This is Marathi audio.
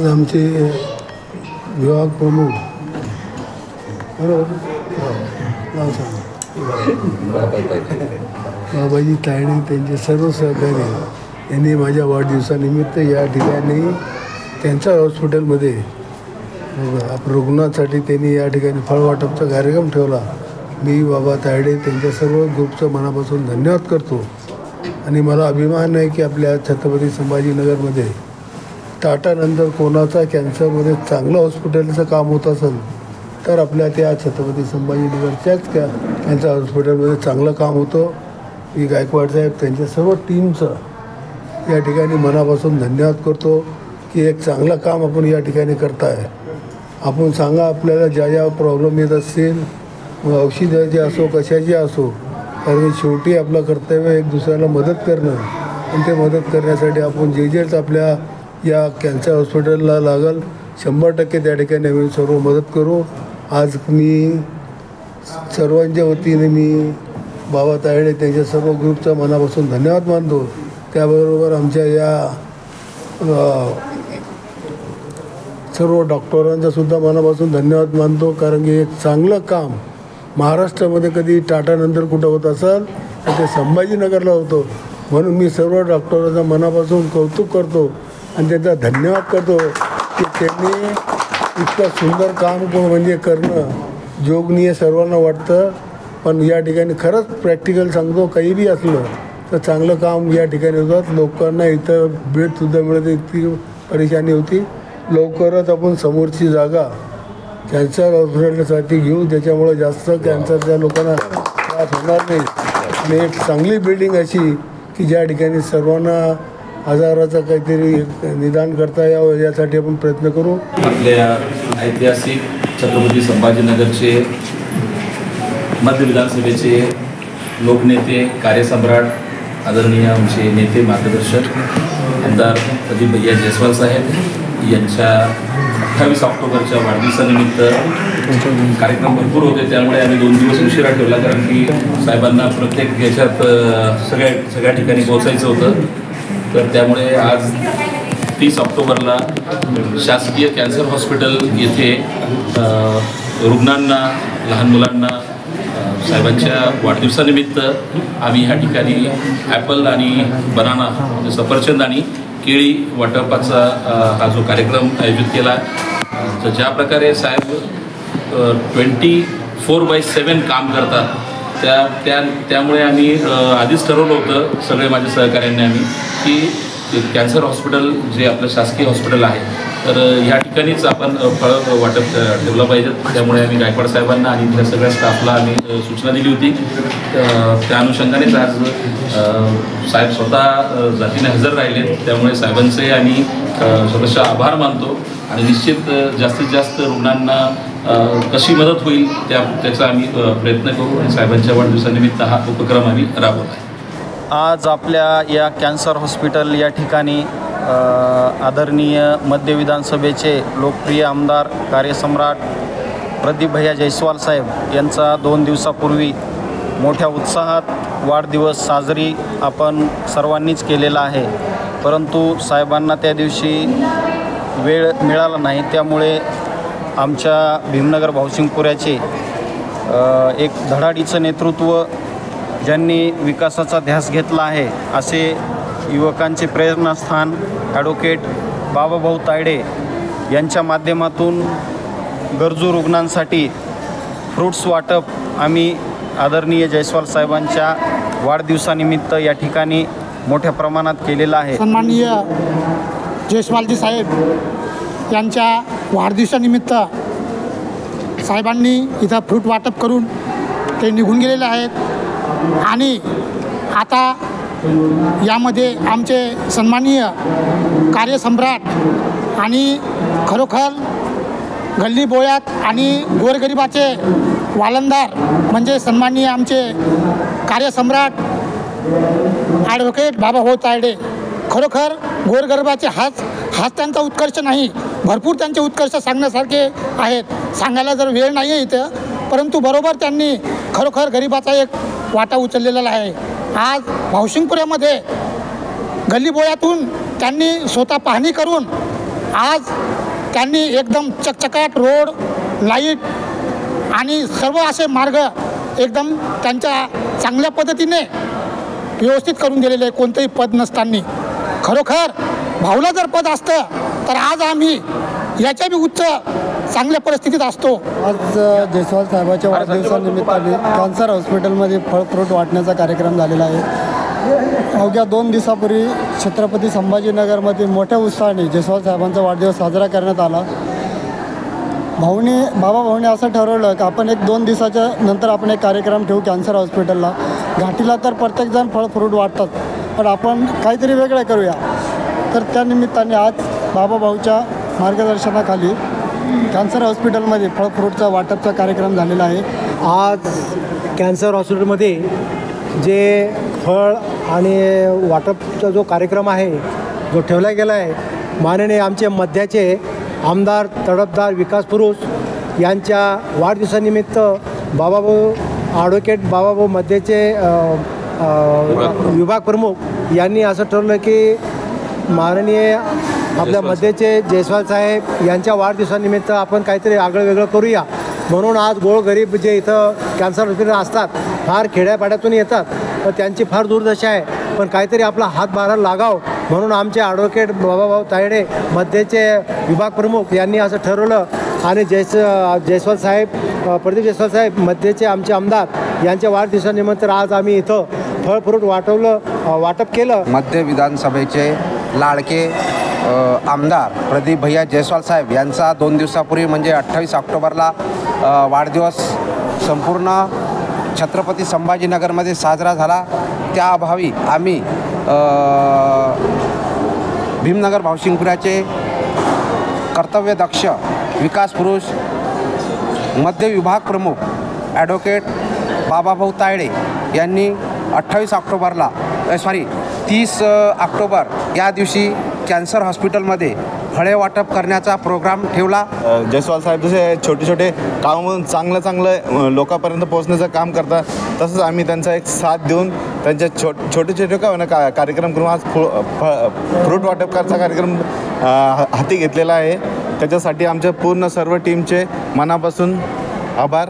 आज आमचे विभाग प्रमुख बरोबर नाव सांगा बाबाजी तायडे त्यांचे सर्व सहकारी यांनी माझ्या वाढदिवसानिमित्त या ठिकाणी त्यांच्या हॉस्पिटलमध्ये रुग्णांसाठी त्यांनी या ठिकाणी फळवाटपचा कार्यक्रम ठेवला. मी बाबा तायडे त्यांच्या सर्व ग्रुपचं मनापासून धन्यवाद करतो. आणि मला अभिमान आहे की आपल्या छत्रपती संभाजीनगरमध्ये टाटानंतर कोणाचा कॅन्सरमध्ये चांगलं हॉस्पिटलचं काम होत असेल तर आपल्या त्या छत्रपती संभाजीनगरच्याच कॅन्सर हॉस्पिटलमध्ये चांगलं काम होतं. मी गायकवाड साहेब त्यांच्या सर्व टीमचं या ठिकाणी मनापासून धन्यवाद करतो की एक चांगलं काम आपण या ठिकाणी करताय. आपण सांगा आपल्याला ज्या ज्या प्रॉब्लेम येत असतील औषधाचे असो कशाचे असो, कारण शेवटी आपलं कर्तव्य एक दुसऱ्याला मदत करणं आणि ते मदत करण्यासाठी आपण जे आपल्या या कॅन्सर हॉस्पिटलला लागल 100% त्या ठिकाणी आम्ही सर्व मदत करू. आज मी सर्वांच्या वतीने मी बाबा तायडे त्यांच्या सर्व ग्रुपचा मनापासून धन्यवाद मानतो. त्याबरोबर आमच्या या सर्व डॉक्टरांचा सुद्धा मनापासून धन्यवाद मानतो, कारण की एक चांगलं काम महाराष्ट्रामध्ये कधी टाटानंतर कुठं होत असेल तर ते संभाजीनगरला होतं. म्हणून मी सर्व डॉक्टरांचा मनापासून कौतुक करतो आणि त्यांचा धन्यवाद करतो की त्यांनी इतकं सुंदर काम म्हणजे करणं जोगनीय सर्वांना वाटतं. पण या ठिकाणी खरंच प्रॅक्टिकल सांगतो, काही बी असलं तर चांगलं काम या ठिकाणी होतात. लोकांना इथं बेडसुद्धा मिळत इतकी परेशानी होती. लवकरच आपण समोरची जागा कॅन्सर हॉस्पिटलसाठी घेऊ, त्याच्यामुळं जास्त कॅन्सरच्या लोकांना त्रास होणार नाही. आणि एक चांगली बिल्डिंग अशी की ज्या ठिकाणी सर्वांना आजाराचं काहीतरी निदान करता यावं यासाठी आपण प्रयत्न करू. आपल्या ऐतिहासिक छत्रपती संभाजीनगरचे मध्य विधानसभेचे लोकनेते, कार्यसम्राट, आदरणीय आमचे नेते मार्गदर्शक आमदार अजित भैया जयस्वाल साहेब यांच्या 28 ऑक्टोबरच्या वाढदिवसानिमित्त कार्यक्रम भरपूर होते, त्यामुळे आम्ही 2 दिवस उशिरा ठेवला, कारण की साहेबांना प्रत्येक याच्यात सगळ्या ठिकाणी पोहोचायचं होतं. तर त्यामुळे आज 30 ऑक्टोबरला शासकीय कॅन्सर हॉस्पिटल येथे रुग्णांना, लहान मुलांना साहेबांच्या वाढदिवसानिमित्त आम्ही ह्या ठिकाणी ॲपल आणि बनाना, सफरचंद आणि केळी वाटपाचा हा जो कार्यक्रम आयोजित केला. तर ज्या प्रकारे साहेब 24/7 काम करतात त्यामुळे आम्ही आधीच ठरवलं होतं सगळे माझ्या सहकाऱ्यांनी आम्ही की कॅन्सर हॉस्पिटल जे आपलं शासकीय हॉस्पिटल आहे तर ह्या ठिकाणीच आपण फळं वाटप ठेवलं पाहिजे. त्यामुळे आम्ही गायकवाड साहेबांना आणि त्या सगळ्या स्टाफला आम्ही सूचना दिली होती. त्या अनुषंगानेच आज साहेब स्वतः जातीने हजर राहिले, त्यामुळे साहेबांचे आम्ही स्वतःचा आभार मानतो आणि निश्चित जास्तीत जास्त रुग्णांना कशी मदत होईल त्याचा आम्ही प्रयत्न करू आणि साहेबांच्या वाढदिवसानिमित्त हा उपक्रम आम्ही राबवला आहे. आज आपल्या या कॅन्सर हॉस्पिटल या ठिकाणी आदरणीय मध्य विधानसभेचे लोकप्रिय आमदार, कार्यसम्राट प्रदीप भैया जयस्वाल साहेब यांचा 2 दिवसापूर्वी मोठ्या उत्साहात वाढदिवस साजरी आपण सर्वांनीच केलेला आहे. परंतु साहेबांना त्या दिवशी वेळ मिळाला नाही, त्यामुळे आमच्या भीमनगर भावसिंगपुऱ्याचे एक धडाडीचं नेतृत्व ज्यांनी विकासाचा ध्यास घेतला आहे असे युवकांचे प्रेरणास्थान ॲडव्होकेट बाबाभाऊ तायडे यांच्या माध्यमातून गरजू रुग्णांसाठी फ्रूट्स वाटप आम्ही आदरणीय जयस्वाल साहेबांच्या वाढदिवसानिमित्त या ठिकाणी मोठ्या प्रमाणात केलेलं आहे. सन्माननीय जयस्वालजी साहेब यांच्या वाढदिवसानिमित्त साहेबांनी इथं फ्रूट वाटप करून ते निघून गेलेले आहेत. आणि आता यामध्ये आमचे सन्माननीय कार्यसम्राट आणि खरोखर गल्ली बोळ्यात आणि गोरगरिबाचे वालंदार म्हणजे सन्माननीय आमचे कार्यसम्राट ॲडव्होकेट बाबाभाऊ तायडे खरोखर गोरगरिबाचे हाच त्यांचा उत्कर्ष नाही, भरपूर त्यांचे उत्कर्ष सांगण्यासारखे आहेत. सांगायला जर वेळ नाही आहे इथं, परंतु बरोबर त्यांनी खरोखर गरिबाचा एक वाटा उचललेला आहे. आज भावसिंगपुऱ्यामध्ये गल्लीबोळ्यातून त्यांनी स्वतः पाहणी करून आज त्यांनी एकदम चकचकाट रोड, लाईट आणि सर्व असे मार्ग एकदम त्यांच्या चांगल्या पद्धतीने व्यवस्थित करून दिलेले आहे, कोणतंही पद नसताना. खरोखर भाऊला जर पद असतं तर आज आम्ही याच्या बी उच्च चांगल्या परिस्थितीत असतो. आज जयस्वाल साहेबाच्या वाढदिवसानिमित्ताने कॅन्सर हॉस्पिटलमध्ये फळ फ्रूट वाटण्याचा कार्यक्रम झालेला आहे. अवघ्या 2 दिवसापूर्वी छत्रपती संभाजीनगरमध्ये मोठ्या उत्साहाने जयस्वाल साहेबांचा वाढदिवस साजरा करण्यात आला. बाबा भाऊने असं ठरवलं की आपण 1-2 दिवसाच्या नंतर आपण एक कार्यक्रम ठेवू कॅन्सर हॉस्पिटलला. घाटीला तर प्रत्येकजण फळ फ्रूट वाटतात, पण आपण काहीतरी वेगळं करूया. तर त्यानिमित्ताने आज बाबा भाऊच्या मार्गदर्शनाखाली कॅन्सर हॉस्पिटलमध्ये फळ फ्रूटचा वाटपचा कार्यक्रम झालेला आहे. आज कॅन्सर हॉस्पिटलमध्ये जे फळ आणि वाटपचा जो कार्यक्रम आहे जो ठेवला गेला आहे, माननीय आमचे मध्याचे आमदार तडफदार विकास पुरुष यांच्या वाढदिवसानिमित्त बाबाभाऊ ॲडव्होकेट बाबाभाऊ मध्याचे विभाग प्रमुख यांनी असं ठरवलं की माननीय आपल्या मध्याचे जयस्वाल साहेब यांच्या वाढदिवसानिमित्त आपण काहीतरी आगळं वेगळं करूया. म्हणून आज गोरगरीब जे इथं कॅन्सर हॉस्पिटल असतात, फार खेड्यापाड्यातून येतात, तर त्यांची फार दुर्दशा आहे, पण काहीतरी आपला हातभार लागाव म्हणून आमचे ॲडव्होकेट बाबाभाऊ तायडे मध्याचे विभाग प्रमुख यांनी असं ठरवलं. आणि जयस्वाल साहेब प्रदीप जयस्वाल साहेब मध्याचे आमचे आमदार यांच्या वाढदिवसानिमित्त आज आम्ही इथं फळ फ्रूट वाटप केलं. मध्य विधानसभेचे लाडके आमदार प्रदीप भैया जयस्वाल साहेब यांचा 2 दिवसापूर्वी म्हणजे 28 ऑक्टोबरला वाढदिवस संपूर्ण छत्रपती संभाजीनगरमध्ये साजरा झाला. त्या अभावी आम्ही भीमनगर भावशिंगपुराचे कर्तव्यदक्ष विकास पुरुष मध्य विभाग प्रमुख ॲडव्होकेट बाबाभाऊ तायडे यांनी 30 ऑक्टोबर या दिवशी कॅन्सर हॉस्पिटलमध्ये फळे वाटप करण्याचा प्रोग्राम ठेवला. जयस्वाल साहेब जसे छोटे छोटे कामामधून चांगलं लोकांपर्यंत पोहोचण्याचं काम करतात, तसंच आम्ही त्यांचा एक साथ देऊन त्यांच्या छोटे का होणं कार्यक्रम करून आज फ्रूट वाटप करायचा कार्यक्रम हाती घेतलेला आहे. त्याच्यासाठी आमच्या पूर्ण सर्व टीमचे मनापासून आभार.